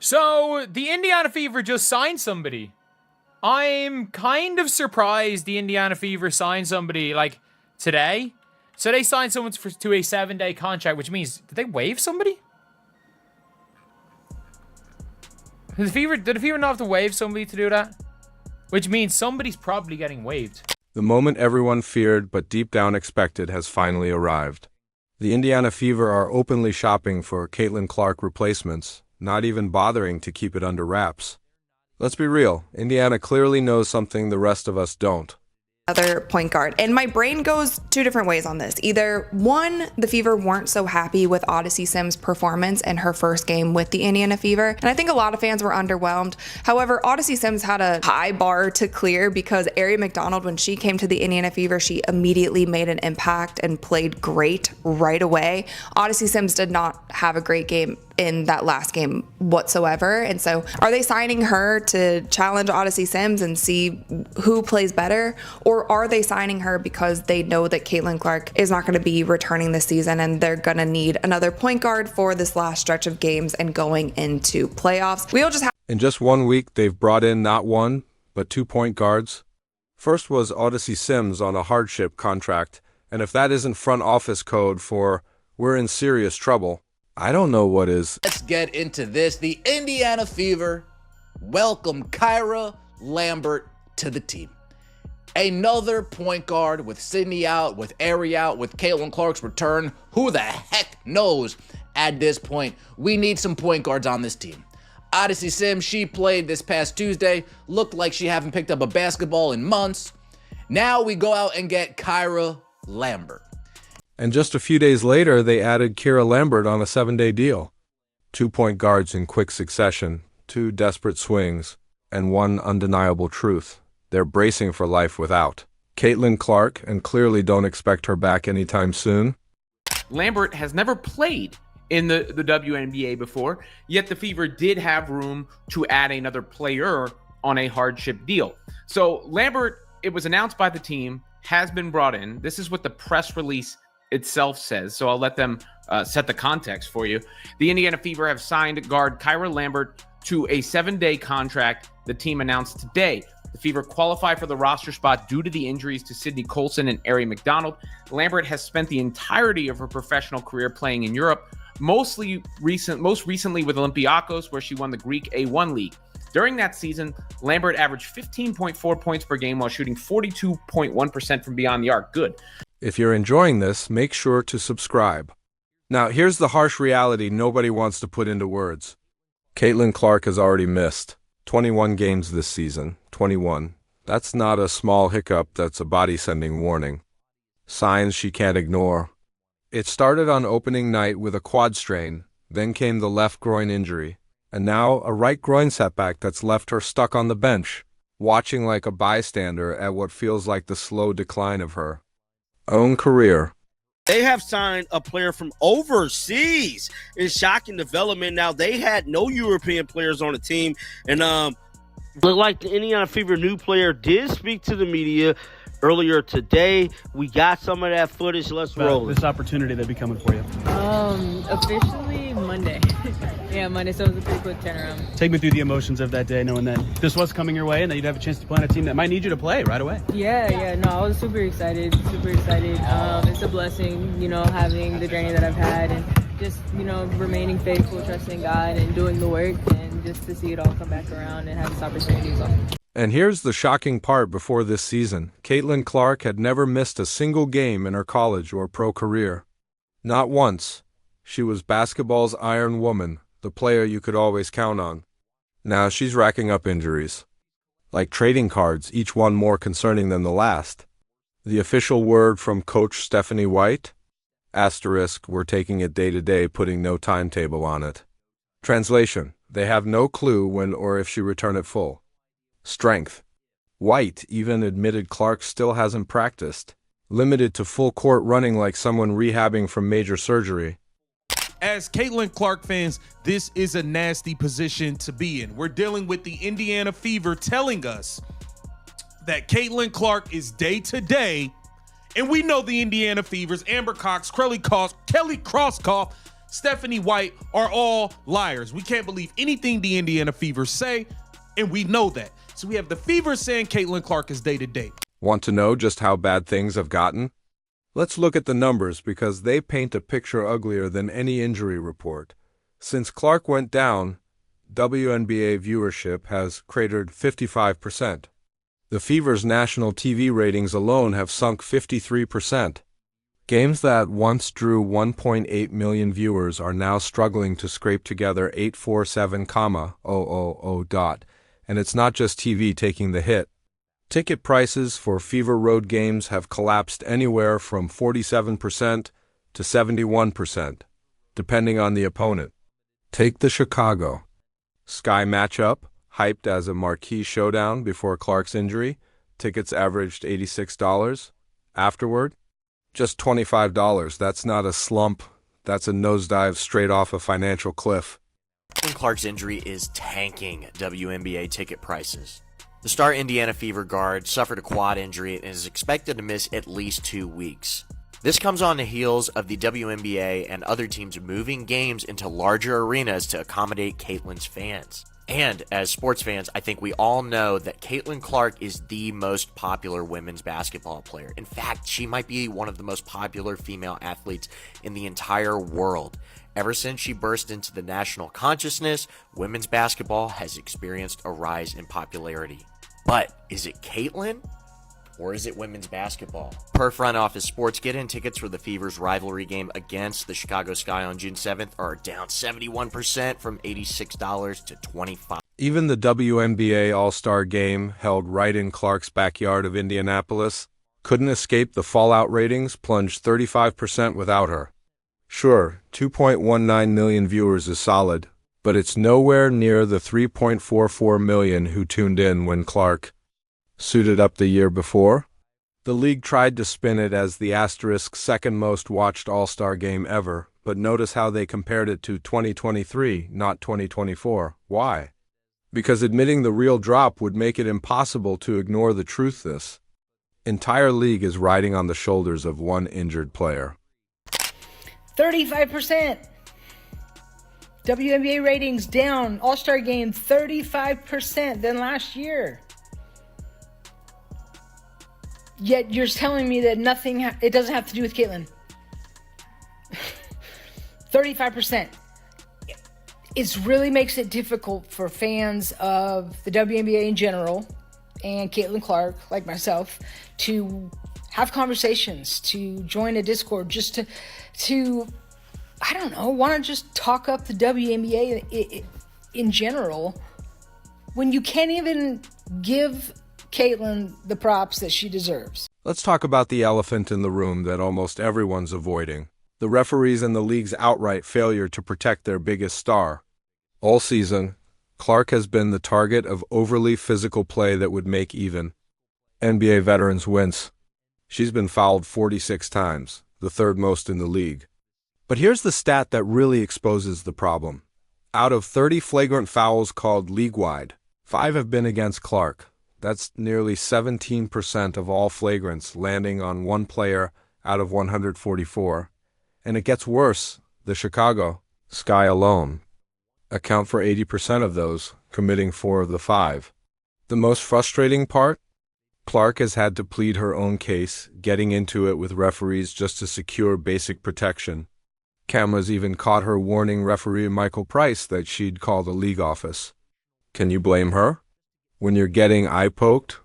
So, the Indiana Fever just signed somebody. I'm kind of surprised the Indiana Fever signed somebody, like, today. So, they signed someone to a 7-day contract, which means, did they waive somebody? Did the Fever not have to waive somebody to do that? Which means somebody's probably getting waived. The moment everyone feared but deep down expected has finally arrived. The Indiana Fever are openly shopping for Caitlin Clark replacements, not even bothering to keep it under wraps. Let's be real, Indiana clearly knows something the rest of us don't. Other point guard. And my brain goes two different ways on this. Either one, the Fever weren't so happy with Odyssey Sims' performance in her first game with the Indiana Fever. And I think a lot of fans were underwhelmed. However, Odyssey Sims had a high bar to clear because Aari McDonald, when she came to the Indiana Fever, she immediately made an impact and played great right away. Odyssey Sims did not have a great game in that last game whatsoever. And so are they signing her to challenge Odyssey Sims and see who plays better? Or are they signing her because they know that Caitlin Clark is not going to be returning this season and they're going to need another point guard for this last stretch of games and going into playoffs? We'll just have. In just 1 week, they've brought in not one, but 2 point guards. First was Odyssey Sims on a hardship contract, and if that isn't front office code for we're in serious trouble, I don't know what is. Let's get into this. The Indiana Fever welcome Kyra Lambert to the team. Another point guard with Sydney out, with Aari out, with Caitlin Clark's return. Who the heck knows at this point? We need some point guards on this team. Odyssey Sims, she played this past Tuesday. Looked like she haven't picked up a basketball in months. Now we go out and get Kyra Lambert. And just a few days later, they added Kyra Lambert on a 7-day deal. 2 point guards in quick succession, 2 desperate swings, and 1 undeniable truth. They're bracing for life without Caitlin Clark, and clearly don't expect her back anytime soon. Lambert has never played in the WNBA before, yet the Fever did have room to add another player on a hardship deal. So Lambert, it was announced by the team, has been brought in. This is what the press release itself says, so I'll let them set the context for you. The Indiana Fever have signed guard Kyra Lambert to a 7-day contract the team announced today. The Fever qualify for the roster spot due to the injuries to Sydney Colson and Aari McDonald. Lambert has spent the entirety of her professional career playing in Europe, most recently with Olympiacos, where she won the Greek A1 League. During that season, Lambert averaged 15.4 points per game while shooting 42.1% from beyond the arc. Good. If you're enjoying this, make sure to subscribe. Now, here's the harsh reality nobody wants to put into words. Caitlin Clark has already missed 21 games this season. 21. That's not a small hiccup, that's a body-sending warning. Signs she can't ignore. It started on opening night with a quad strain, then came the left groin injury, and now a right groin setback that's left her stuck on the bench, watching like a bystander at what feels like the slow decline of her own career. They have signed a player from overseas in shocking development. Now, they had no European players on the team, and looked like the Indiana Fever new player did speak to the media earlier today. We got some of that footage. Let's roll this opportunity that'd be coming for you. Officially Monday. Yeah, Monday, so it was a pretty quick turnaround. Take me through the emotions of that day, knowing that this was coming your way and that you'd have a chance to play on a team that might need you to play right away. Yeah, no, I was super excited. It's a blessing, having the journey that I've had and just, remaining faithful, trusting God and doing the work and just to see it all come back around and have this opportunity. And here's the shocking part before this season. Caitlin Clark had never missed a single game in her college or pro career. Not once. She was basketball's iron woman, the player you could always count on. Now she's racking up injuries. Like trading cards, each one more concerning than the last. The official word from Coach Stephanie White? Asterisk, we're taking it day to day, putting no timetable on it. Translation, they have no clue when or if she return at full. Strength. White even admitted Clark still hasn't practiced, limited to full court running like someone rehabbing from major surgery. As Caitlin Clark fans, this is a nasty position to be in. We're dealing with the Indiana Fever telling us that Caitlin Clark is day to day, and we know the Indiana Fevers, Amber Cox, Kelly Crosskoff, Stephanie White are all liars. We can't believe anything the Indiana Fever say, and we know that. So we have the Fever saying Caitlin Clark is day-to-day. Want to know just how bad things have gotten? Let's look at the numbers because they paint a picture uglier than any injury report. Since Clark went down, WNBA viewership has cratered 55%. The Fever's national TV ratings alone have sunk 53%. Games that once drew 1.8 million viewers are now struggling to scrape together 847,000. And it's not just TV taking the hit. Ticket prices for Fever road games have collapsed anywhere from 47% to 71%, depending on the opponent. Take the Chicago Sky matchup, hyped as a marquee showdown before Clark's injury. Tickets averaged $86. Afterward, just $25. That's not a slump. That's a nosedive straight off a financial cliff. Clark's injury is tanking WNBA ticket prices. The star Indiana Fever guard suffered a quad injury and is expected to miss at least 2 weeks. This comes on the heels of the WNBA and other teams moving games into larger arenas to accommodate Caitlin's fans. And as sports fans, I think we all know that Caitlin Clark is the most popular women's basketball player. In fact, she might be one of the most popular female athletes in the entire world. Ever since she burst into the national consciousness, women's basketball has experienced a rise in popularity. But is it Caitlin? Or is it women's basketball? Per Front Office Sports, get-in tickets for the Fever's rivalry game against the Chicago Sky on June 7th are down 71% from $86 to $25. Even the WNBA All-Star Game, held right in Clark's backyard of Indianapolis, couldn't escape the fallout ratings, plunged 35% without her. Sure, 2.19 million viewers is solid, but it's nowhere near the 3.44 million who tuned in when Clark suited up the year before. The league tried to spin it as the asterisk second most watched All-Star game ever, but notice how they compared it to 2023, not 2024. Why? Because admitting the real drop would make it impossible to ignore the truth. This entire league is riding on the shoulders of one injured player. 35%. WNBA ratings down. All-Star game 35% than last year. Yet you're telling me that it doesn't have to do with Caitlin. 35%. It really makes it difficult for fans of the WNBA in general and Caitlin Clark, like myself, to have conversations, to join a Discord, just to I don't know, want to just talk up the WNBA in general when you can't even give Caitlin the props that she deserves. Let's talk about the elephant in the room that almost everyone's avoiding. The referees and the league's outright failure to protect their biggest star. All season, Clark has been the target of overly physical play that would make even NBA veterans wince. She's been fouled 46 times, the third most in the league. But here's the stat that really exposes the problem. Out of 30 flagrant fouls called league-wide, 5 have been against Clark. That's nearly 17% of all flagrants landing on one player out of 144. And it gets worse. The Chicago Sky alone account for 80% of those, committing 4 of the 5. The most frustrating part? Clark has had to plead her own case, getting into it with referees just to secure basic protection. Cameras even caught her warning referee Michael Price that she'd call the league office. Can you blame her? When you're getting eye-poked,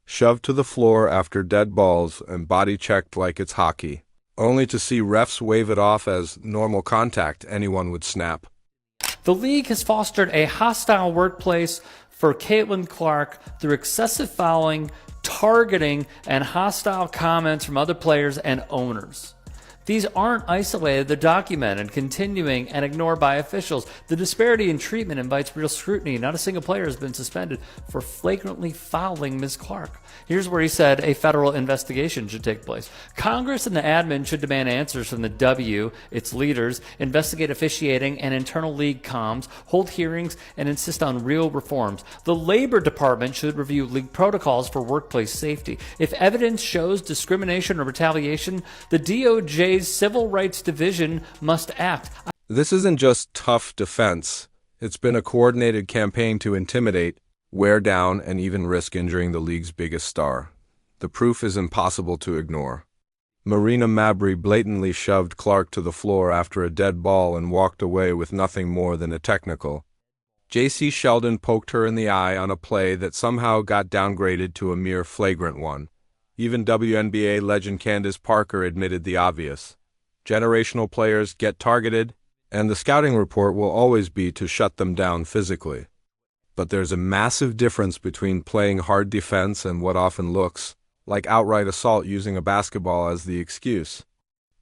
shoved to the floor after dead balls and body-checked like it's hockey, only to see refs wave it off as normal contact, anyone would snap. The league has fostered a hostile workplace for Caitlin Clark through excessive fouling, targeting, and hostile comments from other players and owners. These aren't isolated, they're documented, continuing, and ignored by officials. The disparity in treatment invites real scrutiny. Not a single player has been suspended for flagrantly fouling Ms. Clark. Here's where he said a federal investigation should take place. Congress and the admin should demand answers from the W, its leaders, investigate officiating and internal league comms, hold hearings, and insist on real reforms. The Labor Department should review league protocols for workplace safety. If evidence shows discrimination or retaliation, the DOJ's Civil Rights Division must act. This isn't just tough defense. It's been a coordinated campaign to intimidate, wear down, and even risk injuring the league's biggest star. The proof is impossible to ignore. Marina Mabrey blatantly shoved Clark to the floor after a dead ball and walked away with nothing more than a technical. J.C. Sheldon poked her in the eye on a play that somehow got downgraded to a mere flagrant one. Even WNBA legend Candace Parker admitted the obvious. Generational players get targeted, and the scouting report will always be to shut them down physically. But there's a massive difference between playing hard defense and what often looks like outright assault using a basketball as the excuse.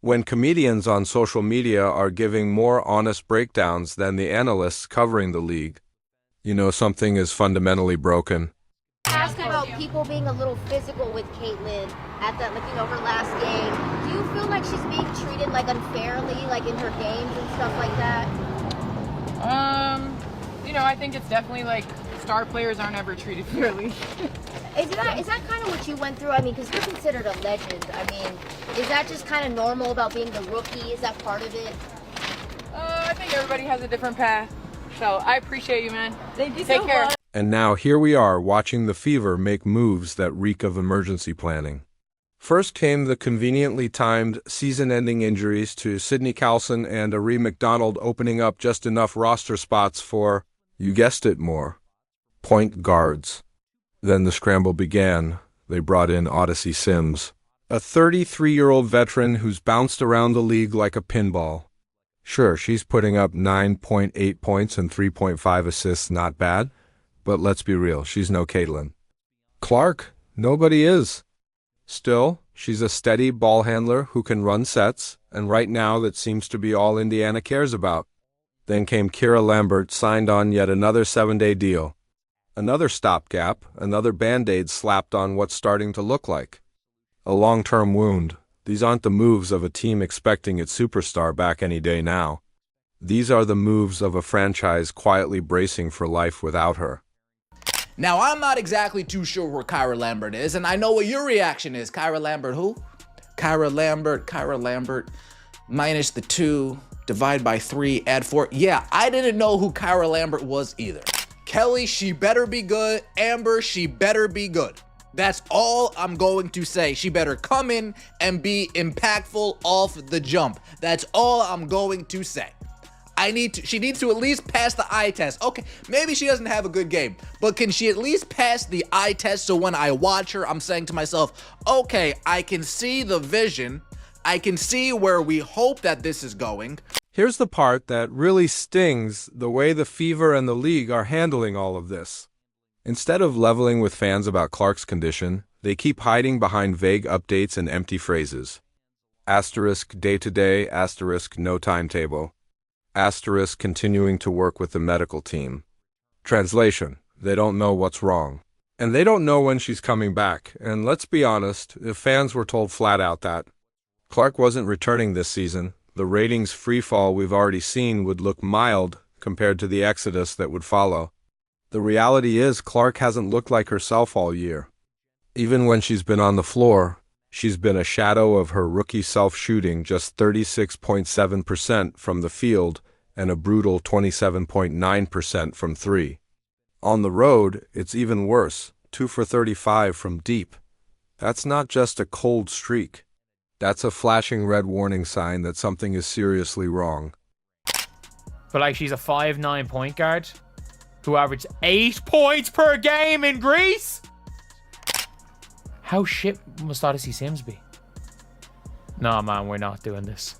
When comedians on social media are giving more honest breakdowns than the analysts covering the league, you know something is fundamentally broken. Ask about people being a little physical with Caitlin at that, like, her last game. Do you feel like she's being treated like unfairly, like in her games and stuff like that? I think it's definitely like star players aren't ever treated fairly. Is that kind of what you went through? I mean, because you're considered a legend. I mean, is that just kind of normal about being the rookie? Is that part of it? I think everybody has a different path. So I appreciate you, man. Thank you Take so care. much. And now here we are watching the Fever make moves that reek of emergency planning. First came the conveniently timed season-ending injuries to Sydney Carlson and Ari McDonald, opening up just enough roster spots for, you guessed it, more point guards. Then the scramble began. They brought in Odyssey Sims, a 33-year-old veteran who's bounced around the league like a pinball. Sure, she's putting up 9.8 points and 3.5 assists, not bad, but let's be real, she's no Caitlin. Clark, nobody is. Still, she's a steady ball handler who can run sets, and right now that seems to be all Indiana cares about. Then came Kira Lambert, signed on yet another 7-day deal. Another stopgap, another Band-Aid slapped on what's starting to look like a long-term wound. These aren't the moves of a team expecting its superstar back any day now. These are the moves of a franchise quietly bracing for life without her. Now, I'm not exactly too sure where Kyra Lambert is, and I know what your reaction is. Kyra Lambert who? Kyra Lambert, minus the 2, divide by 3, add 4. Yeah, I didn't know who Kyra Lambert was either. Kelly, she better be good. Amber, she better be good. That's all I'm going to say. She better come in and be impactful off the jump. That's all I'm going to say. She needs to at least pass the eye test. Okay, maybe she doesn't have a good game, but can she at least pass the eye test so when I watch her, I'm saying to myself, okay, I can see the vision. I can see where we hope that this is going. Here's the part that really stings the way the Fever and the league are handling all of this. Instead of leveling with fans about Clark's condition, they keep hiding behind vague updates and empty phrases. Asterisk day-to-day, asterisk no timetable. Asterisk continuing to work with the medical team. Translation, they don't know what's wrong. And they don't know when she's coming back. And let's be honest, if fans were told flat out that Clark wasn't returning this season, the ratings freefall we've already seen would look mild compared to the exodus that would follow. The reality is Clark hasn't looked like herself all year. Even when she's been on the floor, she's been a shadow of her rookie self, shooting just 36.7% from the field and a brutal 27.9% from 3. On the road, it's even worse, 2 for 35 from deep. That's not just a cold streak. That's a flashing red warning sign that something is seriously wrong. But like, she's a 5'9" point guard who averaged 8 points per game in Greece. How shit must Odyssey Sims be? Nah, man, we're not doing this.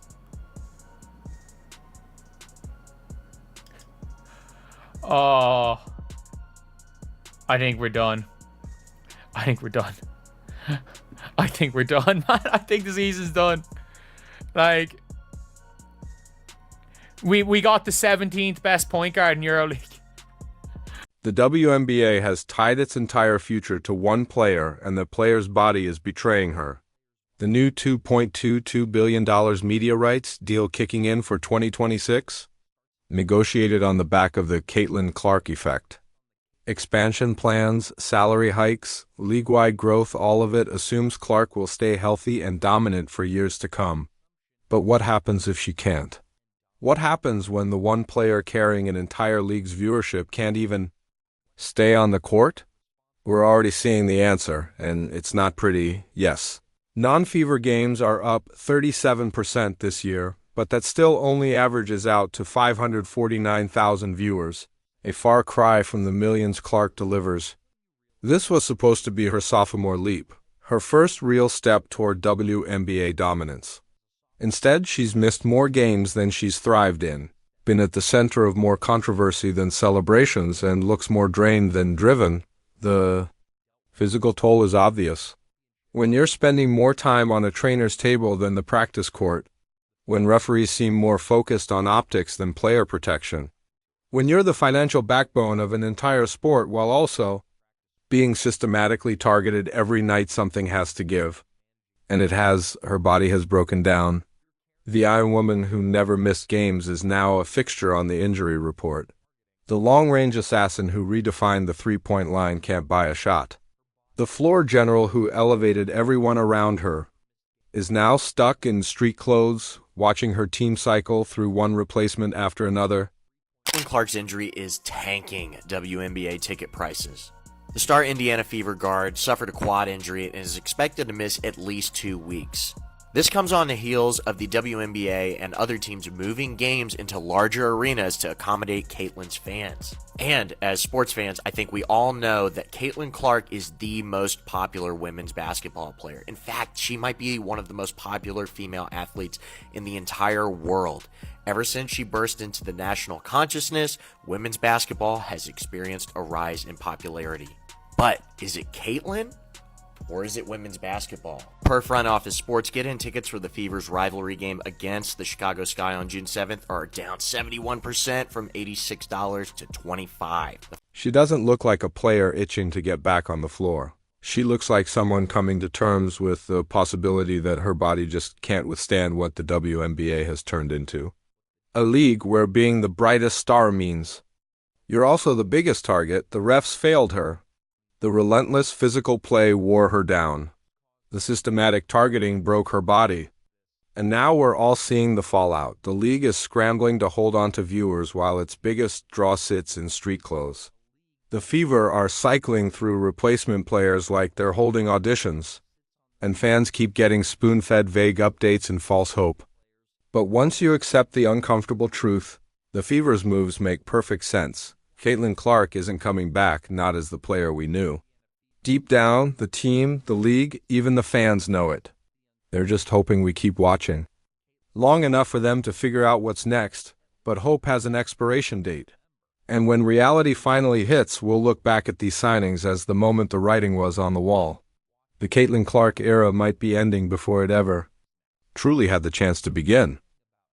Oh, I think we're done. I think we're done. I think we're done, man. I think the season's done. Like, we got the 17th best point guard in EuroLeague. The WNBA has tied its entire future to one player, and the player's body is betraying her. The new $2.22 billion media rights deal kicking in for 2026? Negotiated on the back of the Caitlin Clark effect. Expansion plans, salary hikes, league-wide growth, all of it assumes Clark will stay healthy and dominant for years to come. But what happens if she can't? What happens when the one player carrying an entire league's viewership can't even stay on the court? We're already seeing the answer, and it's not pretty, yes. Non-fever games are up 37% this year, but that still only averages out to 549,000 viewers, a far cry from the millions Clark delivers. This was supposed to be her sophomore leap, her first real step toward WNBA dominance. Instead, she's missed more games than she's thrived in, been at the center of more controversy than celebrations, and looks more drained than driven. The physical toll is obvious. When you're spending more time on a trainer's table than the practice court, when referees seem more focused on optics than player protection, when you're the financial backbone of an entire sport while also being systematically targeted every night something has to give, and her body has broken down. The Iron Woman who never missed games is now a fixture on the injury report. The long-range assassin who redefined the three-point line can't buy a shot. The floor general who elevated everyone around her is now stuck in street clothes, watching her team cycle through one replacement after another. Caitlin Clark's injury is tanking WNBA ticket prices. The star Indiana Fever guard suffered a quad injury and is expected to miss at least 2 weeks. This comes on the heels of the WNBA and other teams moving games into larger arenas to accommodate Caitlin's fans. And as sports fans, I think we all know that Caitlin Clark is the most popular women's basketball player. In fact, she might be one of the most popular female athletes in the entire world. Ever since she burst into the national consciousness, women's basketball has experienced a rise in popularity. But is it Caitlin? Or is it women's basketball? Per Front Office Sports, get-in tickets for the Fever's rivalry game against the Chicago Sky on June 7th are down 71% from $86 to $25. She doesn't look like a player itching to get back on the floor. She looks like someone coming to terms with the possibility that her body just can't withstand what the WNBA has turned into. A league where being the brightest star means you're also the biggest target. The refs failed her. The relentless physical play wore her down. The systematic targeting broke her body. And now we're all seeing the fallout. The league is scrambling to hold on to viewers while its biggest draw sits in street clothes. The Fever are cycling through replacement players like they're holding auditions, and fans keep getting spoon-fed vague updates and false hope. But once you accept the uncomfortable truth, the Fever's moves make perfect sense. Caitlin Clark isn't coming back, not as the player we knew. Deep down, the team, the league, even the fans know it. They're just hoping we keep watching. Long enough for them to figure out what's next, but hope has an expiration date. And when reality finally hits, we'll look back at these signings as the moment the writing was on the wall. The Caitlin Clark era might be ending before it ever truly had the chance to begin.